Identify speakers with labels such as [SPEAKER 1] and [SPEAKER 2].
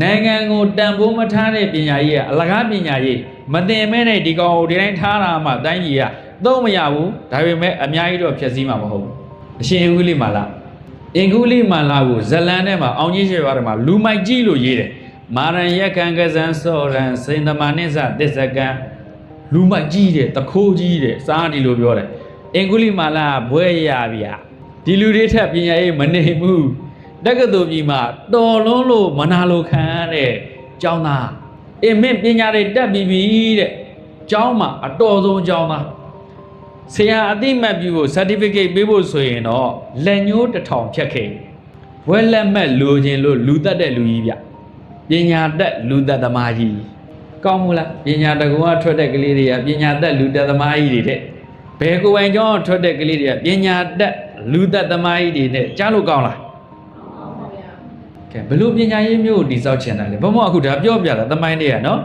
[SPEAKER 1] နိုင်ငံကိုတန်ဖိုးမထားတဲ့ပညာရေးကအလကားပညာရေးမတင်မဲနဲ့ဒီကောင်ကိုဒီတိုင်းထားတာမှတိုင်းကြီးကသုံးမရဘူးဒါပေမဲ့အများကြီးတော့ဖြည့်ဆည်းမှာမဟုတ်ဘူးအရှင်အင်္ဂုလိမာလာအင်္ဂုလိမာလာကိုဇလန်ထဲမှာအောင်ကြီးရွှေပါတယ်မှာလူမိုက်ကြီးလို့ရေးတယ်မာရန်ရက်ကန်ကစန်းစောရန်စိန်သမနိစ္စသစ္စကံလူမိုက်ကြီးတဲ့တခိုးကြီးတဲ့စားဒီလိုပြောတယ်အင်္ဂုလိမာလာဘွဲရဗျာဒီလူတွေထက်ပညာရေးမနေဘူးတက္ကသိုလ်ကြီးမှာတော်လုံးလို့မနာလိုခံရတဲ့ကျောင်းသားအင်မင်းပညာတွေတက်ပြီးပြီတဲ့ကျောင်းမှာအတော်ဆုံးကျောင်းသားဆရာအသိမှတ်ပြုဖို့ certificate ပေးဖို့ဆိုရင်တော့လက်ညှိုးတစ်ထောင်ဖြတ်ခဲ့ဝက်လက်မဲ့လိုချင်လို့လူတက်တဲ့လူကြီးဗျပညာတက်လူတက်သမားကြီးကောင်းမလားပညာတကူကထွက်တဲ့ကလေးတွေကပညာတက်လူတက်သမားကြီးတွေတဲ့ဘယ်ကိုယ်ပိုင်ကျောင်းထွက်တဲ့ကလေးတွေကပညာတက်လူတက်သမားကြီးတွေနဲ့ကြားလို့ကောင်းလားကဲဘလို့ပညာရေးမျိုးကိုတိစောက်ချင်တယ်လေဘုံမအခုဒါပြောပြတာသမိုင်းတွေကနော်